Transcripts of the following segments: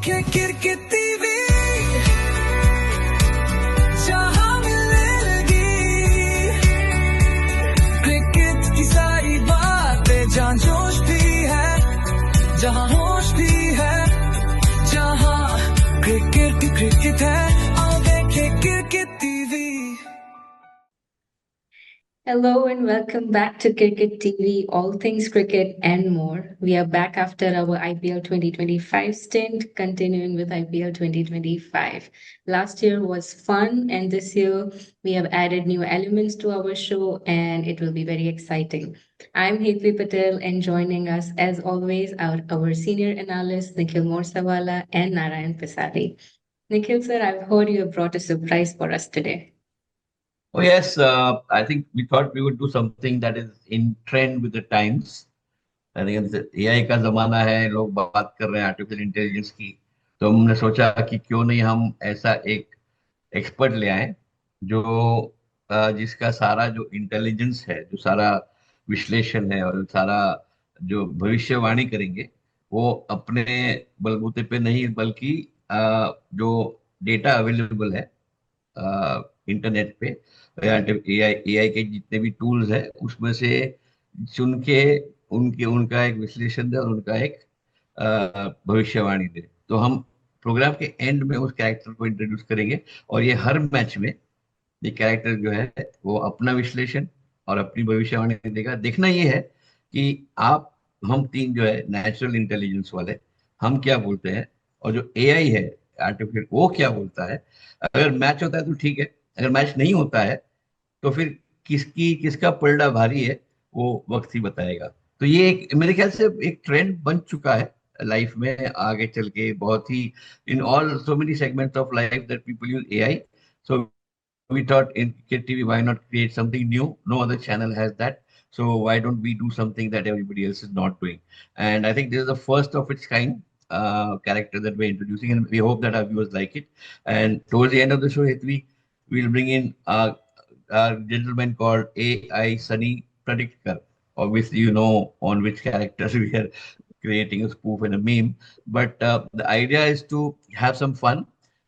TV जहां मिलने लगी क्रिकेट की सारी बातें, जहां जोश भी है, जहां होश भी है, जहां क्रिकेट है, आओ देखें cricket TV. Hello and welcome back to Cricket TV, all things cricket and more. We are back after our IPL 2025 stint, continuing with IPL 2025. Last year was fun, and this year we have added new elements to our show, and it will be very exciting. I'm Hetvi Patel, and joining us, as always, our senior analysts Nikhil Morsawala and Narayan Pisari. Nikhil sir, I've heard you have brought a surprise for us today. Oh yes, I think we thought we would do something that is in trend with the times. I think AI का जमाना है, लोग बात कर रहे हैं artificial intelligence की। तो हमने सोचा कि क्यों नहीं हम ऐसा एक एक्सपर्ट ले आए जो जिसका सारा जो इंटेलिजेंस है, जो सारा विश्लेषण है और सारा जो भविष्यवाणी करेंगे वो अपने बलबूते पे नहीं बल्कि जो डेटा अवेलेबल है इंटरनेट पे या एआई के जितने भी टूल्स है उसमें से चुन के उनके उनका एक विश्लेषण दे और उनका एक भविष्यवाणी दे। तो हम प्रोग्राम के एंड में उस कैरेक्टर को इंट्रोड्यूस करेंगे और ये हर मैच में ये कैरेक्टर जो है वो अपना विश्लेषण और अपनी भविष्यवाणी देगा। देखना ये है कि आप हम तीन जो है नेचुरल इंटेलिजेंस वाले हम क्या बोलते हैं और जो एआई है आर्टिफिशियल वो क्या बोलता है। अगर मैच होता है तो ठीक है, अगर मैच नहीं होता है तो फिर किसका पलड़ा भारी है वो वक्त ही बताएगा। तो ये एक मेरे ख्याल से एक ट्रेंड बन चुका है लाइफ में आगे चल के, बहुत ही in all so many segments of life that people use AI. So we thought in Kid TV, why not create something new? No other channel has that. So why don't we do something that everybody else is not doing? And I think this is the first of its kind character that we're introducing, and we hope that our viewers like it. And towards the end of the show, Hetvi, we'll bring in a gentleman called AI Sunny Pradikar. Obviously, you know on which characters we are creating a spoof and a meme. But the idea is to have some fun,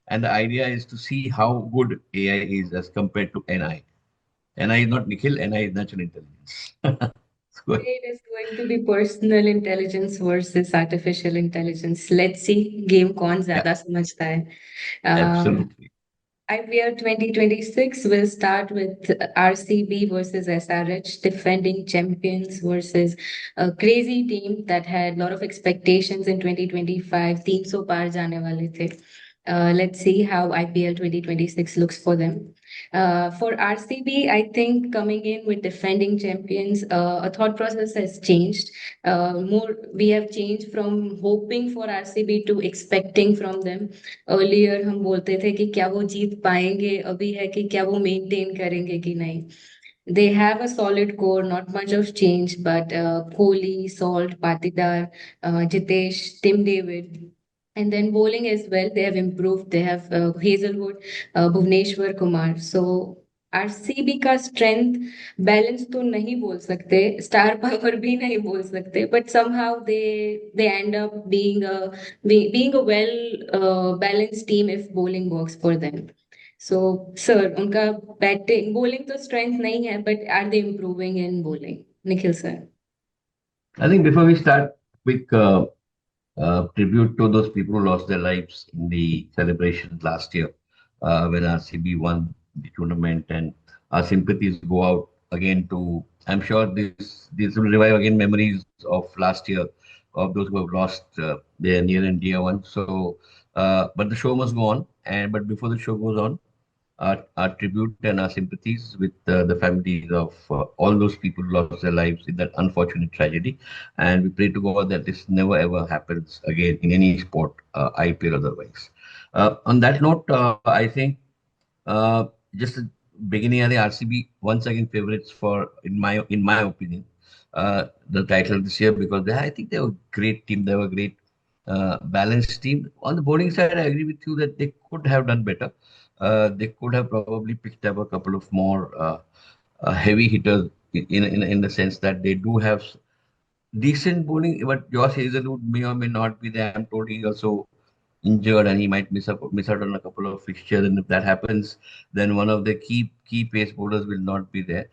and the idea is to see how good AI is as compared to NI. NI is not Nikhil, NI is natural intelligence. It is going to be personal intelligence versus artificial intelligence. Let's see game कौन Yeah, ज्यादा समझता है. absolutely. IPL 2026 will start with RCB versus SRH, defending champions versus a crazy team that had a lot of expectations in 2025. 300 पार जाने वाले थे. Let's see how IPL 2026 looks for them. For RCB, I think coming in with defending champions, a thought process has changed. More we have changed from hoping for RCB to expecting from them. Earlier हम बोलते थे कि क्या वो जीत पाएंगे, अभी है कि क्या वो मेंटेन करेंगे कि नहीं. They have a solid core, not much of change, but Kohli, Salt, Patidar, Jitesh, Tim David. And then bowling as well, they have improved. They have Hazelwood, Bhuvneshwar Kumar. So RCB का strength balance तो नहीं बोल सकते, star power भी नहीं बोल सकते, but somehow they end up being a well balanced team if bowling works for them. So sir, उनका बैटिंग bowling तो स्ट्रेंथ नहीं है, but are they improving in bowling? Nikhil sir. I think before we start, quick tribute to those people who lost their lives in the celebrations last year when RCB won the tournament, and our sympathies go out again to. I'm sure this will revive again memories of last year of those who have lost their near and dear ones. So, but the show must go on. And but before the show goes on, our tribute and our sympathies with the families of all those people who lost their lives in that unfortunate tragedy. And we pray to God that this never ever happens again in any sport, IPL otherwise. On that note, I think just the beginning of the RCB once again favorites for in my opinion the title this year because I think they were a great team. They were a great balanced team. On the bowling side, I agree with you that they could have done better. They could have probably picked up a couple of more heavy hitters in the sense that they do have decent bowling, but Josh Hazelwood may or may not be there. I'm told he also injured and he might miss out on a couple of fixtures. And if that happens, then one of the key pace bowlers will not be there.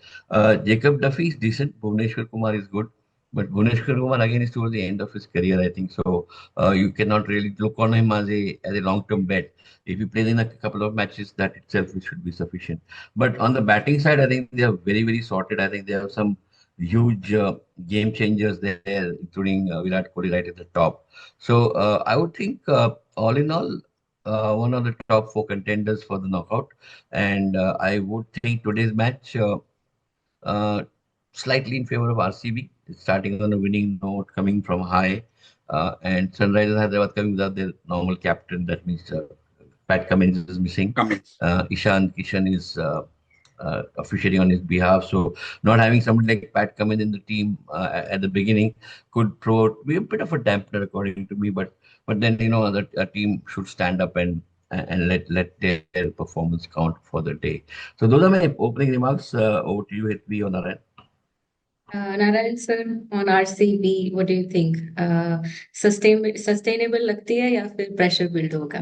Jacob Duffy is decent. Bhuvneshwar Kumar is good. But Bhuvneshwar Kumar again is towards the end of his career, I think. So you cannot really look on him as a long-term bet. If he plays in a couple of matches, that itself should be sufficient. But on the batting side, I think they are very sorted. I think they have some huge game changers there, including Virat Kohli right at the top. So I would think, all in all, one of the top four contenders for the knockout. And I would think today's match uh, slightly in favor of RCB, starting on a winning note, coming from high, and Sunrisers Hyderabad coming without their normal captain. That means Pat Cummins is missing. Cummins. Ishan Kishan is officiating on his behalf. So not having somebody like Pat Cummins in the team at the beginning could be a bit of a dampener, according to me. But then a team should stand up and let their performance count for the day. So those are my opening remarks. Over to you, Hitvi or Narayan. Narayan sir, on RCB, what do you think? Sustainable लगती है या फिर pressure build होगा?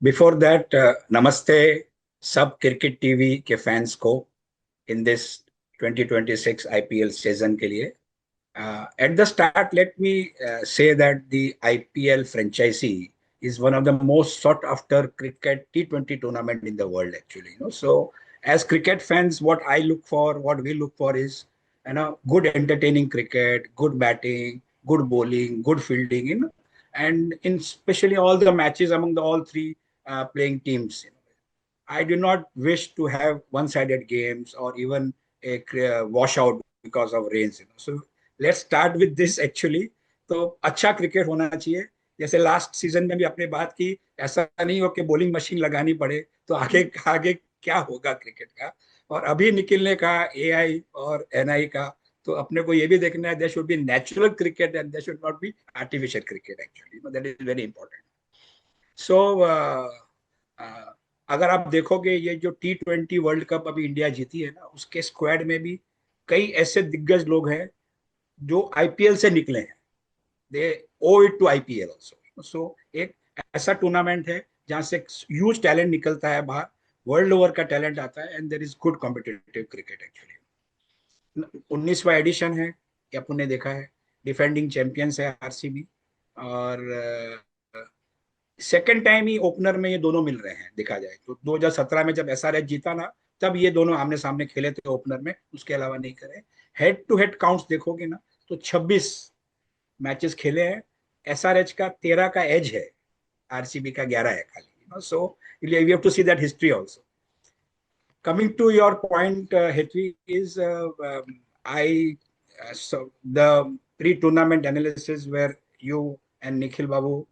Before that नमस्ते सब cricket TV के fans को in this 2026 IPL season के लिए. At the start, let me say that the IPL franchisee is one of the most sought after cricket T20 tournament in the world, actually. So as cricket fans, what we look for is good entertaining cricket, good batting, good bowling, good fielding, and in especially all the matches among all three playing teams. I do not wish to have one-sided games or even a washout because of rains. So let's start with this actually. तो अच्छा cricket होना चाहिए. जैसे last season में भी आपने बात की, ऐसा नहीं हो कि बॉलिंग मशीन लगानी पड़े, तो आगे आगे क्या होगा क्रिकेट का. और अभी निकलने का एआई और एनआई का, तो अपने को ये भी देखना है, there should be natural cricket and there should not be artificial cricket actually. That is very important. So अगर आप देखोगे ये जो T20 वर्ल्ड कप अभी इंडिया जीती है ना, उसके स्क्वाड में भी कई ऐसे दिग्गज लोग हैं जो आईपीएल से निकले हैं. दे ओ इट टू आईपीएल आल्सो. सो एक ऐसा टूर्नामेंट है जहां से ह्यूज टैलेंट निकलता है बाहर, वर्ल्ड ओवर का टैलेंट आता है, and there is good competitive cricket actually. 19वां एडिशन है, अपन ने देखा है. डिफेंडिंग चैंपियंस है आरसीबी, और सेकेंड टाइम ही ओपनर में ये दोनों मिल रहे हैं. देखा जाए तो 2017 में जब एसआरएच जीता ना, तब ये दोनों आमने सामने खेले थे ओपनर में, उसके अलावा नहीं करे. हेड टू हेड काउंट्स देखोगे ना, तो 26 मैचेस खेले हैं. एसआरएच का 13 का एज है, आरसीबी का 11 है खाली. So we have to see that history also. Coming to your point, Hetvi, is so the pre-tournament analysis where you and Nikhil Babu,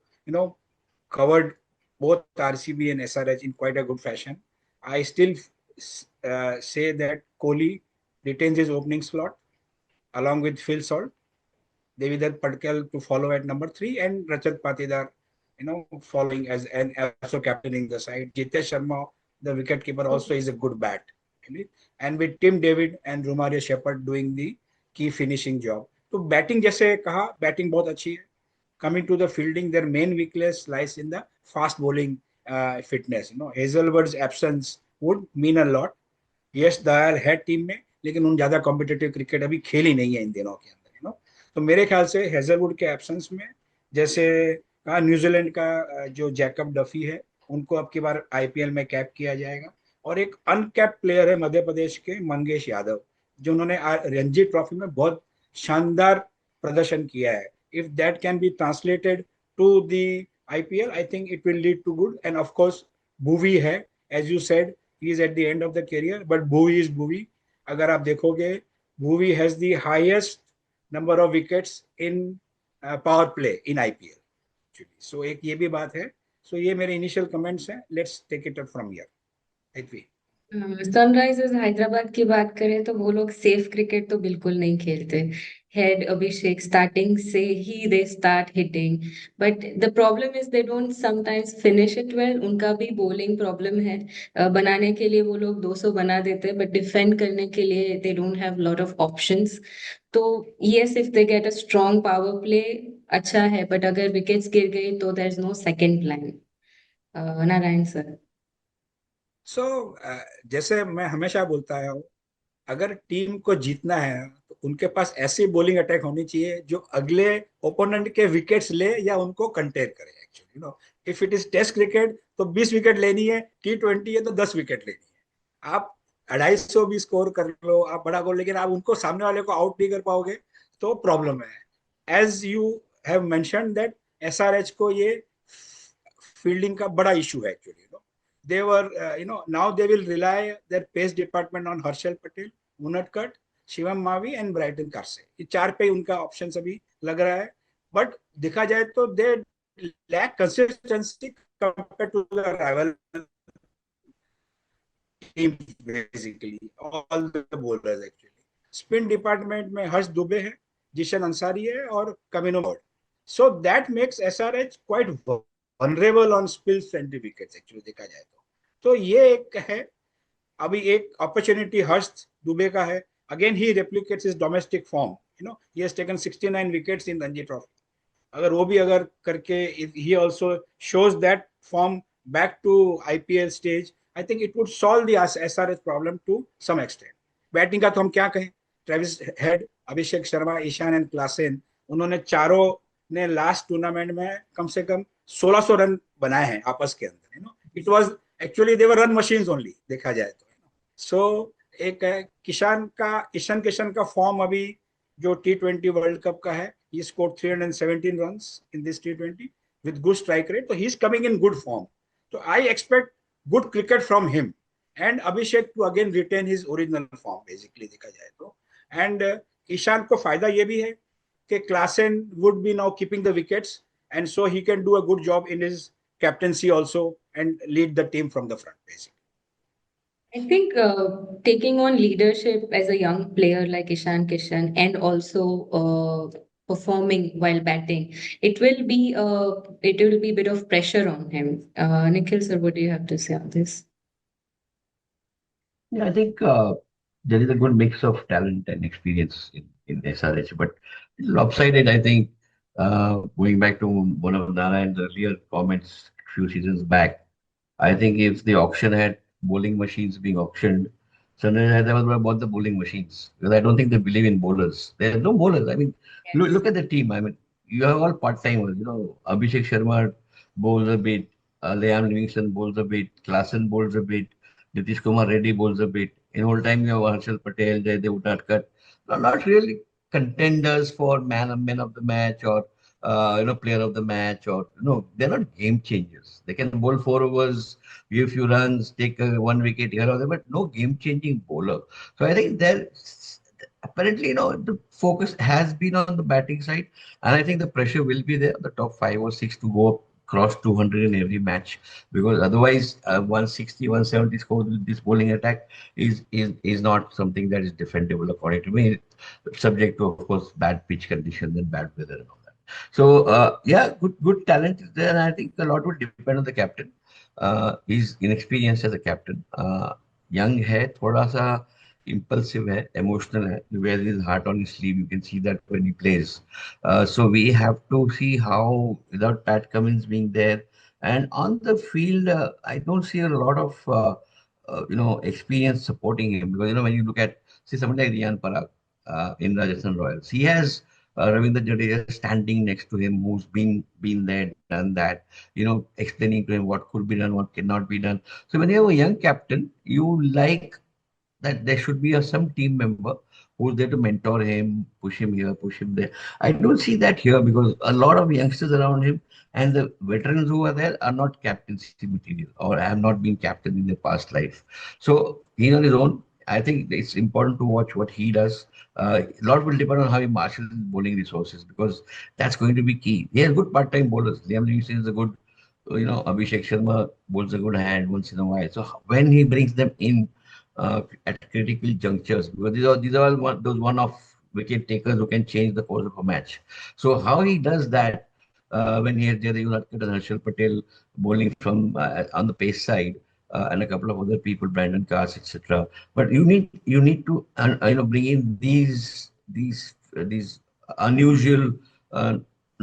covered both RCB and SRH in quite a good fashion. I still say that Kohli retains his opening slot along with Phil Salt, Devidar Padkal to follow at number 3, and Rajat Patidar, following as and also captaining the side. Jitesh Sharma, the wicketkeeper, also is a good bat. And with Tim David and Romario Shepherd doing the key finishing job. तो batting जैसे कहा, batting बहुत अच्छी है. Coming to the fielding, their main weakness lies in the fast bowling fitness. Hazelwood's absence would mean a lot. Yes, Dayal है team में, लेकिन उन ज्यादा कॉम्पिटिटिव क्रिकेट अभी खेल ही नहीं है इन दिनों के अंदर. तो मेरे ख्याल से हेजलवुड के एब्सेंस में, जैसे कहा न्यूजीलैंड का जो जैकब डफी है, उनको अब की बार आईपीएल में कैप किया जाएगा. और एक अनकैप्ड प्लेयर है मध्य प्रदेश के मंगेश यादव, जो उन्होंने रणजी ट्रॉफी में बहुत शानदार प्रदर्शन किया है. If that can be translated to the IPL, I think it will lead to good. And of course, Bhuvi है, as you said, he is at the end of the career, but Bhuvi is Bhuvi. अगर आप देखोगे, Bhuvi has the highest number of wickets in power play in IPL. So एक ये भी बात है. So ये मेरे initial comments हैं. Let's take it up from here. Sunrisers Hyderabad की बात करें तो वो लोग सेफ क्रिकेट तो बिल्कुल नहीं खेलते. हेड अभिषेक स्टार्टिंग से ही they start hitting, but the problem is they don't sometimes finish it well. उनका भी बॉलिंग प्रॉब्लम है. बनाने के लिए वो लोग 200 बना देते हैं, बट डिफेंड करने के लिए they don't have lot of options. तो yes, if they get a strong power play, अच्छा है, बट अगर विकेट्स गिर गई तो there is no second plan. Narayan sir. So जैसे मैं हमेशा बोलता है, अगर टीम को जीतना है तो उनके पास ऐसी बॉलिंग अटैक होनी चाहिए जो अगले ओपोनेंट के विकेट्स ले या उनको कंटेन करे। Actually if it is test cricket तो 20 विकेट लेनी है, T20 है तो 10 विकेट लेनी है। आप 250 भी स्कोर कर लो, आप बड़ा गोल, लेकिन आप उनको सामने वाले को आउट नहीं कर पाओगे तो प्रॉब्लम है। As you have mention that SRH को ये फील्डिंग का बड़ा इशू है actually. They were, now they will rely their pace department on Harshal Patel, Unadkat, Shivam Mavi and Brighton Karse. ये चार पे उनका ऑप्शन अभी लग रहा है, बट देखा जाए तो they lack consistency compare to the rival team basically, all the bowlers actually. Spin department में हर्ष दुबे है, जिशन अंसारी है और कमिनो बॉर्ड। So that makes SRH quite vulnerable on spills 20 wickets actually देखा जाए तो ये एक है। अभी एक अपॉर्चुनिटी हर्ष दुबे का है, again he replicates his domestic form, he has taken 69 wickets in Ranji trophy. अगर वो भी अगर करके he also shows that form back to IPL stage, I think it would solve the SRH problem to some extent. Batting का तो हम क्या कहें, Travis Head, Abhishek Sharma, Ishan and Klaasen, उन्होंने चारों ने लास्ट टूर्नामेंट में कम से कम 1600 रन बनाए हैं आपस के अंदर। It was actually they were run machines only देखा जाए तो। सो एक है ईशान किशन का फॉर्म अभी जो T20 वर्ल्ड कप का है, he scored 317 runs in this T20 with good strike rate, so he's coming in good form, so I expect good cricket from him and Abhishek to again retain his original form basically देखा जाए तो। and Ishan को फायदा ये भी है कि Klassen would be now keeping the wickets and so he can do a good job in his captaincy also and lead the team from the front basically. I think taking on leadership as a young player like Ishan Kishan and also performing while batting, it will be a bit of pressure on him. Nikhil sir, what do you have to say on this? Yeah, I think there is a good mix of talent and experience in SRH, but it's lopsided. I think going back to one of Narayan's earlier comments a few seasons back, I think if the auction had bowling machines being auctioned, Sunrise Hyderabad would have bought the bowling machines because I don't think they believe in bowlers. There are no bowlers. I mean, look at the team. I mean, you have all part timers. Abhishek Sharma bowls a bit, Liam Livingston bowls a bit, Klassen bowls a bit, Nitish Kumar Reddy bowls a bit. In old time, you have Harshal Patel, Jaydev Uttarkar. Not really contenders for man of the match or player of the match, or they're not game changers. They can bowl 4 overs, give a few runs, take one wicket here or there, but no game changing bowler. So I think there apparently the focus has been on the batting side, and I think the pressure will be there, the top 5 or 6 to go cross 200 in every match, because otherwise 160 170 scores with this bowling attack is not something that is defendable according to me, subject to of course bad pitch conditions and bad weather and all that. So yeah, good talent is there, and I think a lot will depend on the captain. He's inexperienced as a captain, young है, थोड़ा सा impulsive है, emotional है, he wears his heart on his sleeve. You can see that when he plays. So we have to see how, without Pat Cummins being there, and on the field, I don't see a lot of experience supporting him, because when you look at, say, someone like Riyan Parag in Rajasthan Royals, he has Ravindra Jadeja standing next to him, who's been there, done that, explaining to him what could be done, what cannot be done. So when you have a young captain, you like that there should be some team member who's there to mentor him, push him here, push him there. I don't see that here, because a lot of youngsters around him and the veterans who are there are not captaincy material or have not been captain in their past life. So he's on his own. I think it's important to watch what he does. A lot will depend on how he marshals his bowling resources, because that's going to be key. He has good part-time bowlers. Liam Livingstone is a good, Abhishek Sharma bowls a good hand once in a while. So when he brings them in at critical junctures, because these are all those one-off wicket takers who can change the course of a match. So how he does that when he has Jaydev and Harshal Patel bowling from on the pace side, and a couple of other people, Brandon Cars, etc. But you need to bring in these unusual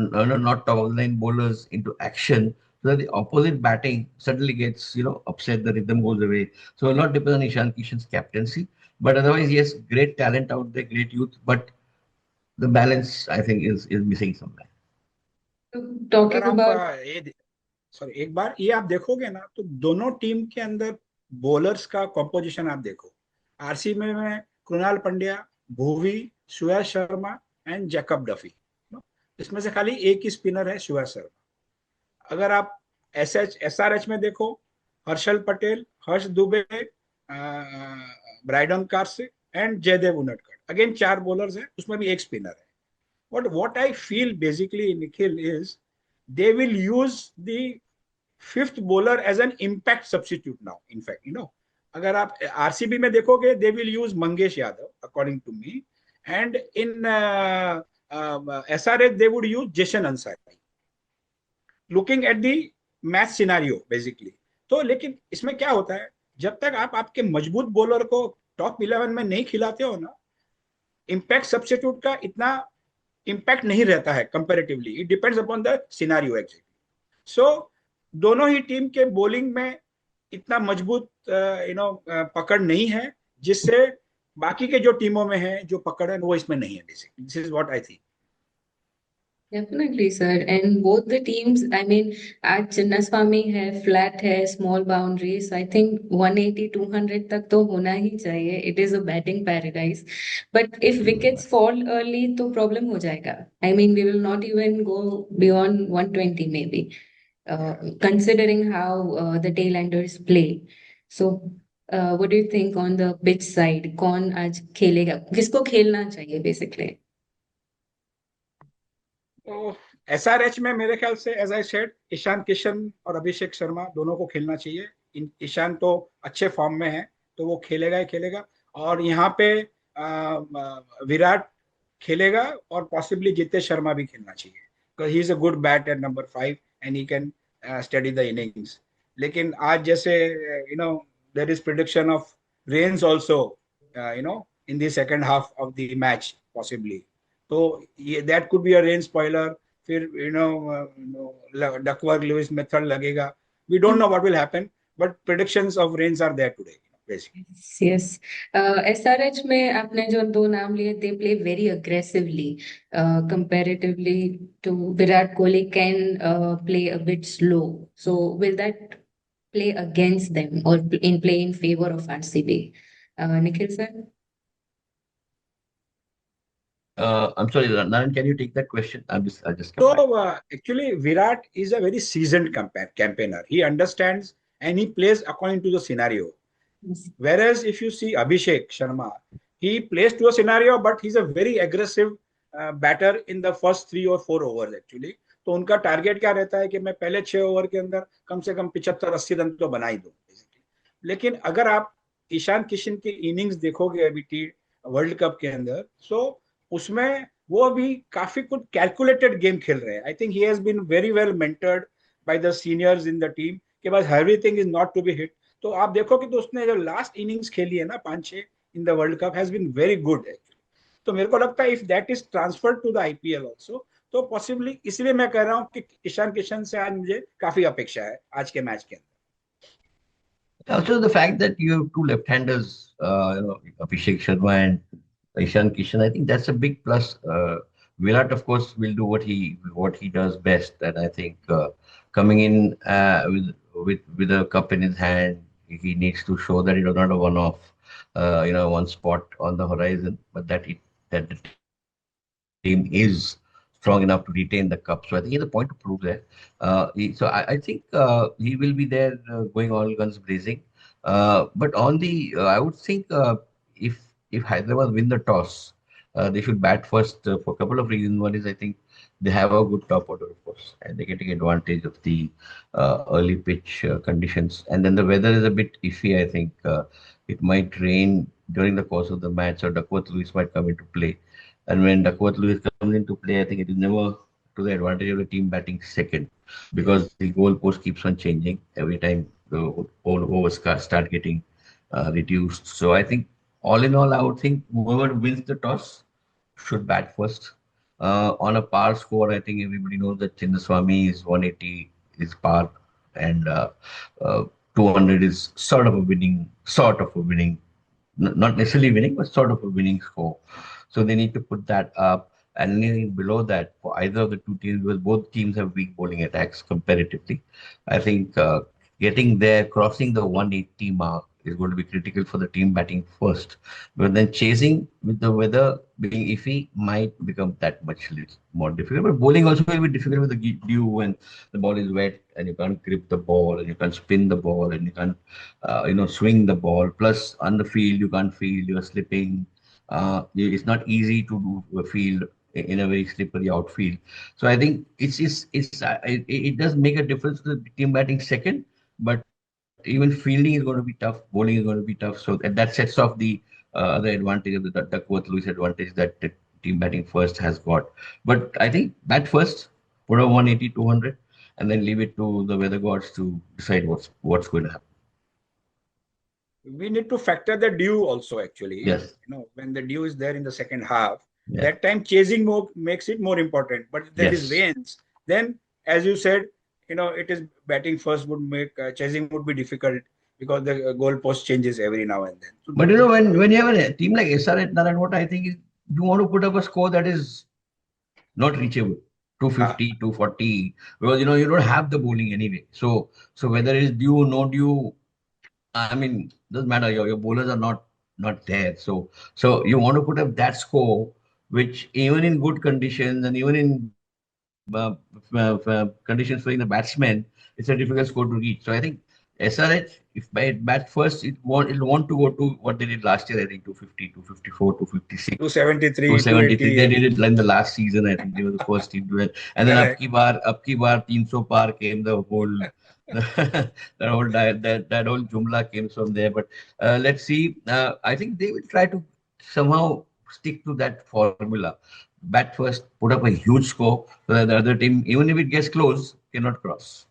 not top of the line bowlers into action, so that the opposite batting suddenly gets, upset, the rhythm goes away. So a lot depends on Ishan Kishan's captaincy. But otherwise, yes, great talent out there, great youth, but the balance, I think, is missing somewhere. अगर Talking आप about sorry एक बार ये आप देखोगे ना तो दोनों team के अंदर बॉलर्स का कॉम्पोजिशन आप देखो। आरसीबी में कृणाल पंड्या, भुवी, सुयश शर्मा एंड जैकब डफी। इसमें से खाली एक ही स्पिनर है, सुयश शर्मा। अगर आप एसआरएच में देखो, Harshal Patel, Harsh Dubey, Brydon Carse and Jaydev Unadkat. Again 4 bowlers हैं, उसमें भी एक स्पिनर है। But what I feel basically, Nikhil, is they will use the fifth bowler as an impact substitute now. In fact, अगर आप आरसीबी में देखोगे, they will use Mangesh Yadav, according to me, and in SRH they would use Jason Ansari. Looking at the match scenario basically. तो लेकिन इसमें क्या होता है, जब तक आप आपके मजबूत बॉलर को टॉप 11 में नहीं खिलाते हो ना, इम्पैक्ट सब्स्टिट्यूट का इतना इम्पैक्ट नहीं रहता है comparatively. It depends upon the scenario actually. So दोनों ही टीम के बॉलिंग में इतना मजबूत पकड़ नहीं है, जिससे बाकी के जो टीमों में है जो पकड़ है वो इसमें नहीं है basically. This is what I think. definitely, sir. And both the teams, I mean, at Chinnaswamy है, flat है, small boundaries. I think 180, 200 तक तो होना ही चाहिए. It is a batting paradise. But if wickets fall early, तो problem हो जाएगा. I mean, we will not even go beyond 120 maybe, considering how the tailenders play. So, what do you think on the pitch side? कौन आज खेलेगा? किसको खेलना चाहिए basically? तो एसआरएच में मेरे ख्याल से as I said, Ishan Kishan और अभिषेक शर्मा दोनों को खेलना चाहिए। ईशान तो अच्छे फॉर्म में है, तो वो खेलेगा ही खेलेगा। और यहाँ पे विराट खेलेगा और पॉसिबली जितेश शर्मा भी खेलना चाहिए, because he is a good bat at number 5 and he can study the innings. लेकिन आज जैसे there is prediction of rains also in the second half of the match possibly. तो ये that could be a rain spoiler. फिर Duckworth Lewis method लगेगा। We don't know what will happen, but predictions of rains are there today basically. Yes. SRH में आपने जो दो नाम लिए, they play very aggressively, comparatively to Virat Kohli can play a bit slow. So will that play against them or play in favor of RCB? Nikhil sir? I'm sorry, Naran, can you take that question? I just come back. So actually, Virat is a very seasoned campaigner. He understands and he plays according to the scenario. Yes. Whereas if you see Abhishek Sharma, he plays to a scenario, but he's a very aggressive batter in the first 3 or 4 overs actually. तो उनका target क्या रहता है कि मैं पहले 6 over के अंदर कम से कम 75-80 रन तो बना ही दूं। लेकिन अगर आप ईशान किशन की इनिंग्स देखोगे अभी वर्ल्ड कप के अंदर, सो उसमें वो अभी काफी कुछ कैलकुलेटेड गेम खेल रहे हैं। I think he has been very well mentored by the seniors in the team के बाद everything is not to be hit. तो आप देखोगे तो उसने जो लास्ट इनिंग्स खेली है ना 5-6 in the world cup has been very good actually. तो मेरे को लगता है if that is transferred to the IPL also, तो पॉसिबली, इसलिए मैं कह रहा हूँ कि ईशान किशन से आज मुझे काफी अपेक्षा है आज के मैच के अंदर। Also, the fact that you have two left-handers, Abhishek Sharma and Ishan Kishan, I think that's a big plus. Virat, of course, will do what he does best, and I think coming in with a cup in his hand, he needs to show that it was not a one-off, one spot on the horizon, but that the team is strong enough to retain the cup. So I think he has a point to prove there. I think he will be there going all guns blazing. But on the, I would think if Hyderabad win the toss, they should bat first for a couple of reasons. One is I think they have a good top order, of course, and they're getting advantage of the early pitch conditions. And then the weather is a bit iffy. I think it might rain during the course of the match, or Duckworth Lewis might come into play. And when Duckworth Lewis comes into play, I think it is never to the advantage of the team batting second, because the goalpost keeps on changing every time the overs start getting reduced. So I think all in all, I would think whoever wins the toss should bat first. On a par score, I think everybody knows that Chinnaswamy is 180 is par, and 200 is sort of a winning, not necessarily winning, but sort of a winning score. So they need to put that up. And anything below that for either of the two teams, because both teams have weak bowling attacks comparatively. I think getting there, crossing the 180 mark is going to be critical for the team batting first. But then chasing with the weather being iffy might become that much little more difficult. But bowling also will be difficult with the dew when the ball is wet and you can't grip the ball and you can't spin the ball and you can't, swing the ball. Plus on the field, you can't field, you're slipping. It's not easy to do a field in a very slippery outfield. So I think it does make a difference to the team batting second, but even fielding is going to be tough, bowling is going to be tough. So that sets off the advantage of the Duckworth-Lewis advantage that the team batting first has got. But I think bat first, put a 180, 200, and then leave it to the weather gods to decide what's going to happen. We need to factor the dew also, actually. Yes. When the dew is there in the second half, Yeah. that time chasing more makes it more important. But if there is Yes. rains, then as you said, it is batting first would make chasing would be difficult because the goal post changes every now and then. So But when you have a team like SRH, Naran, what I think is you want to put up a score that is not reachable. 250, 240, because you don't have the bowling anyway. So whether it is due, no due, I mean, doesn't matter. Your bowlers are not there. So you want to put up that score, which even in good conditions and even in conditions for the batsman, it's a difficult score to reach. So I think SRH, if by bat first, it'll want to go to what they did last year. I think 250, 254, 256. 273, 273. 280. They did it in the last season. I think they were the first team to it. And then Correct. up ki bar 300 par came the whole that whole jumla came from there. But let's see. I think they will try to somehow stick to that formula. Bat first, put up a huge score so that the other team, even if it gets close, cannot cross.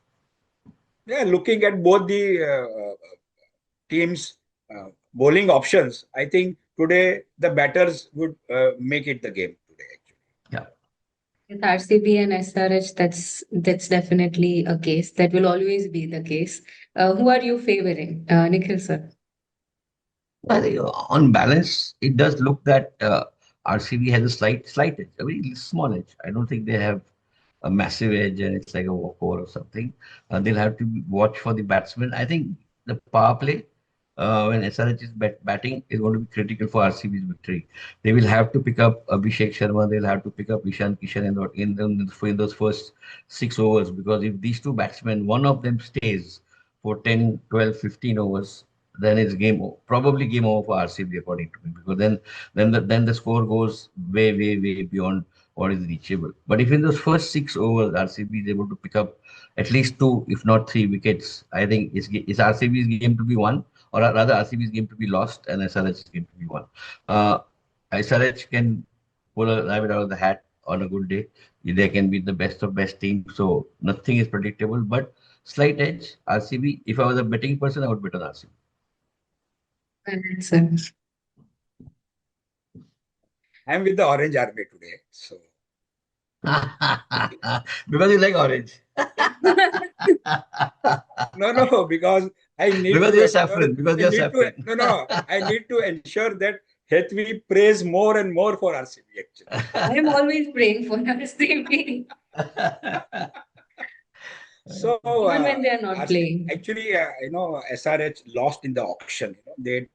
Yeah, looking at both the teams' bowling options, I think today the batters would make it the game today, actually. Yeah. With RCB and SRH, that's definitely a case. That will always be the case. Who are you favoring, Nikhil sir? I think on balance, it does look that RCB has a slight edge, a very small edge. I don't think they have a massive edge and it's like a walkover or something. They'll have to watch for the batsmen. I think the power play when SRH is batting is going to be critical for RCB's victory. They will have to pick up Abhishek Sharma. They'll have to pick up Ishan Kishan in those first 6 overs, because if these two batsmen, one of them stays for 10, 12, 15 overs, then it's game over. Probably game over for RCB according to me, because then the score goes way beyond what is reachable. But if in those first 6 overs RCB is able to pick up at least two, if not three wickets, I think it's RCB's game to be won, or rather RCB's game to be lost, and SRH's game to be won. Uh, SRH can pull a rabbit out of the hat on a good day. They can be the best of best team, so nothing is predictable. But slight edge, RCB. If I was a betting person, I would bet on RCB. Correct, sir. I'm with the Orange Army today. So Because you like orange. no, because I need Because to you're ensure, saffron. Because I you're need saffron. no, I need to ensure that Hetvi prays more and more for RCB, actually. I'm always praying for RCB, So even when they are not playing. actually, SRH lost in the auction. They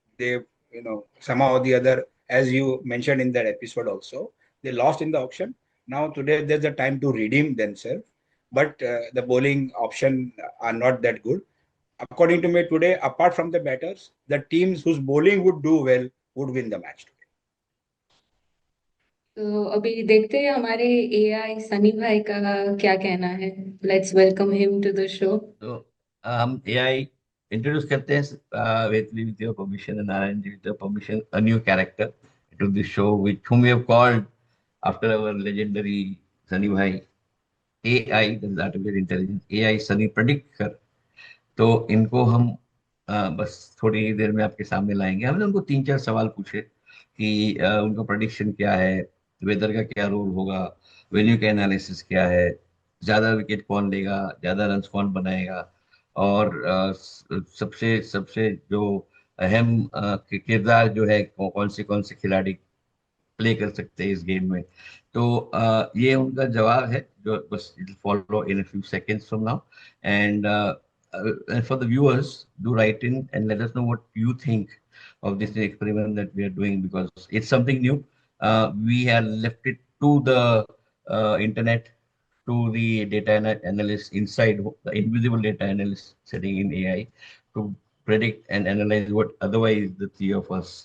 somehow or the other, as you mentioned in that episode also, they lost in the auction. Now today there's a time to redeem themselves, but the bowling option are not that good. According to me today, apart from the batters, the teams whose bowling would do well would win the match today. तो अभी देखते हैं हमारे AI Sunny भाई का क्या कहना है. Let's welcome him to the show. तो हम AI introduce करते हैं with your permission and Narayan ji, with your permission, a new character to this show, which whom we have called after our legendary Sunny Bhai AI, that is artificial intelligence, AI Sunny Predictor. तो इनको हम बस थोड़ी देर में आपके सामने लाएंगे. हमने उनको 3-4 सवाल पूछे कि उनका प्रेडिक्शन क्या है, वेदर का क्या रोल होगा, वेन्यू का एनालिसिस क्या है, ज्यादा विकेट कौन लेगा, ज्यादा रन कौन बनाएगा, और सबसे सबसे जो अहम किरदार जो है, कौन से खिलाड़ी प्ले कर सकते हैं इस गेम में। तो ये उनका जवाब है जो बस follow in few seconds from now. And for the viewers, do right in and let us know what you think of this experiment that we are doing, because it's something new. We have left it to the internet, to the analyst inside, the invisible data analyst sitting in AI, to predict and analyze what otherwise the three of us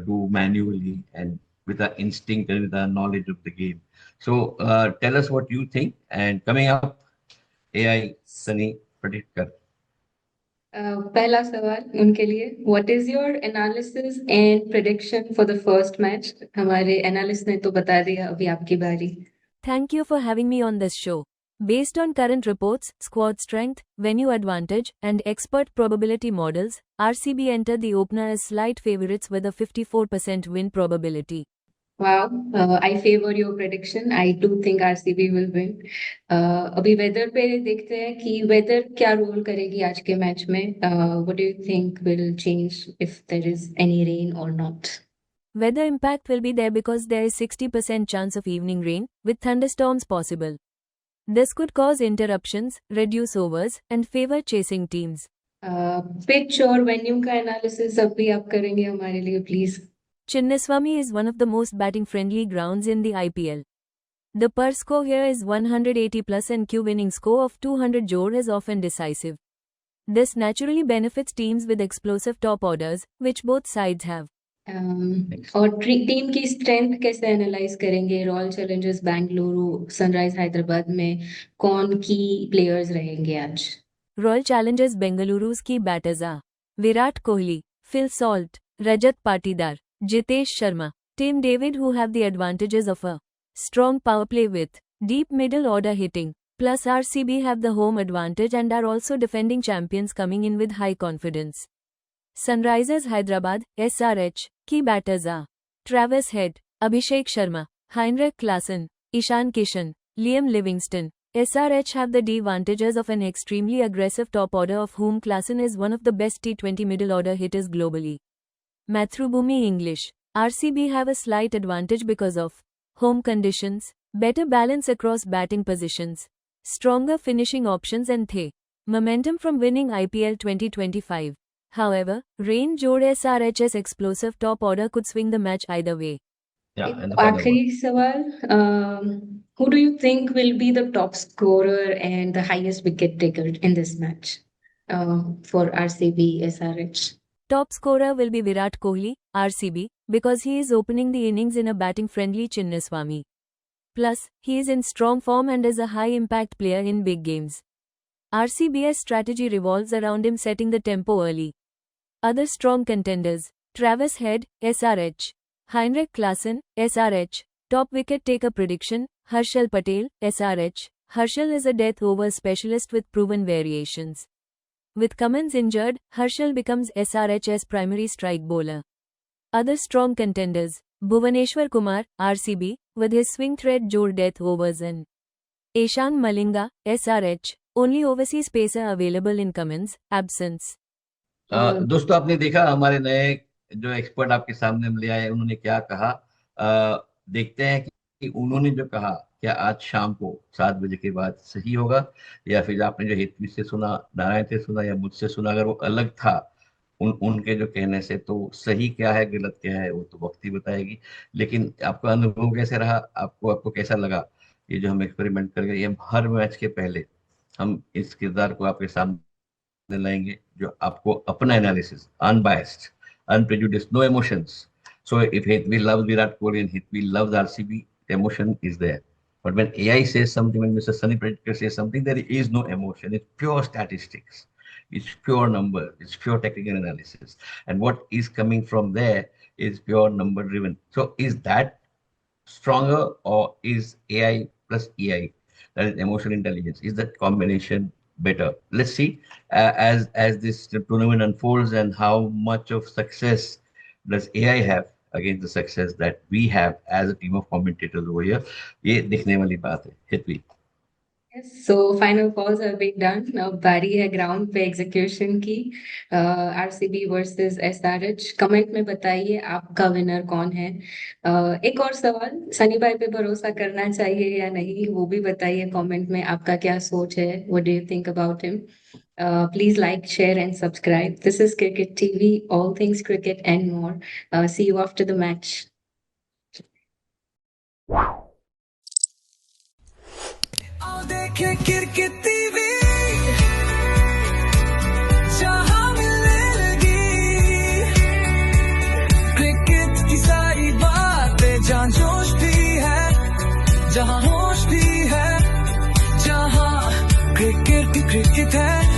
do manually and with our instinct and with our knowledge of the game. So tell us what you think. And coming up, AI Sunny Predict. पहला सवाल उनके लिए, what is your analysis and prediction for the first match? हमारे analyst ने तो बता दिया, अभी आपकी बारी। Thank you for having me on this show. Based on current reports, squad strength, venue advantage, and expert probability models, RCB entered the opener as slight favorites with a 54% win probability. Wow, I favor your prediction. I do think RCB will win. अभी weather पे देखते हैं कि weather क्या role करेगी आज के match में। What do you think will change if there is any rain or not? Weather impact will be there because there is 60% chance of evening rain, with thunderstorms possible. This could cause interruptions, reduce overs, and favor chasing teams. Pitch और venue का analysis अभी आप करेंगे हमारे लिए, please. Chinnaswamy is one of the most batting-friendly grounds in the IPL. The per score here is 180 plus and Q winning score of 200 jor is often decisive. This naturally benefits teams with explosive top orders, which both sides have. और team की strength कैसे analyse करेंगे? Royal Challengers Bengaluru, sunrise Hyderabad में कौन की players रहेंगे आज? Royal Challengers Bengaluru's key batters are Virat Kohli, Phil Salt, Rajat Patidar, Jitesh Sharma, Tim David, who have the advantages of a strong power play with deep middle order hitting. Plus RCB have the home advantage and are also defending champions coming in with high confidence. Sunrisers Hyderabad, SRH, key batters are Travis Head, Abhishek Sharma, Heinrich Klaasen, Ishan Kishan, Liam Livingston. SRH have the advantages of an extremely aggressive top order, of whom Klaasen is one of the best T20 middle order hitters globally. Mathrubhumi English, RCB have a slight advantage because of home conditions, better balance across batting positions, stronger finishing options and momentum from winning IPL 2025. However, rain jod SRH's explosive top order could swing the match either way. Yeah, and the final one. आखिरी सवाल, who do you think will be the top scorer and the highest wicket taker in this match for RCB SRH? Top scorer will be Virat Kohli, RCB, because he is opening the innings in a batting-friendly Chinnaswamy. Plus, he is in strong form and is a high-impact player in big games. RCB's strategy revolves around him setting the tempo early. Other strong contenders: Travis Head, SRH, Heinrich Klaasen, SRH. Top wicket taker prediction: Harshal Patel, SRH. Harshal is a death over specialist with proven variations. With Cummins injured, Harshal becomes SRH's primary strike bowler. Other strong contenders: Bhuvaneshwar Kumar, RCB, with his swing threat jor death overs, and Ishan Malinga, SRH. Only overseas pacer available in Cummins' absence. दोस्तों, आपने देखा हमारे नए जो expert आपके सामने हम ले आए, उन्होंने क्या कहा। देखते हैं कि उन्होंने जो कहा क्या आज शाम को 7 बजे के बाद सही होगा, या फिर आपने जो हेतवी से सुना, नारायण से सुना या मुझसे सुना, अगर वो अलग था उनके जो कहने से, तो सही क्या है गलत क्या है वो तो वक्त ही बताएगी। लेकिन आपका अनुभव कैसे रहा, आपको कैसा लगा ये जो हम एक्सपेरिमेंट कर गए? ये हर मैच के पहले हम इस किरदार को आपके सामने लाएंगे जो आपको अपना analysis, unbiased, unprejudiced, no emotions. So if Hetvi loves Virat Kohli and Hetvi loves RCB, the emotion is there. But when AI says something, when Mr. Sunny Predictor says something, there is no emotion. It's pure statistics. It's pure number. It's pure technical analysis. And what is coming from there is pure number driven. So is that stronger, or is AI plus EI, that is emotional intelligence, is that combination better? Let's see as this tournament unfolds and how much of success does AI have against the success that we have as a team of commentators over here. ये दिखने वाली बात है. हितवी. Yes, so final calls have been done. Now बारी है ground पे execution की. RCB versus SRH. Comment में बताइए आपका विनर कौन है. एक और सवाल, सनी भाई पे भरोसा करना चाहिए या नहीं, वो भी बताइए कमेंट में. आपका क्या सोच है? What do you think about him? Please like, share, and subscribe. This is Cricket TV, all things cricket and more. See you after the match. आओ देखें क्रिकेट टीवी, जहां मिलने लगी क्रिकेट की सारी बातें, जहां जोश भी है, जहां होश भी है, जहां क्रिकेट है.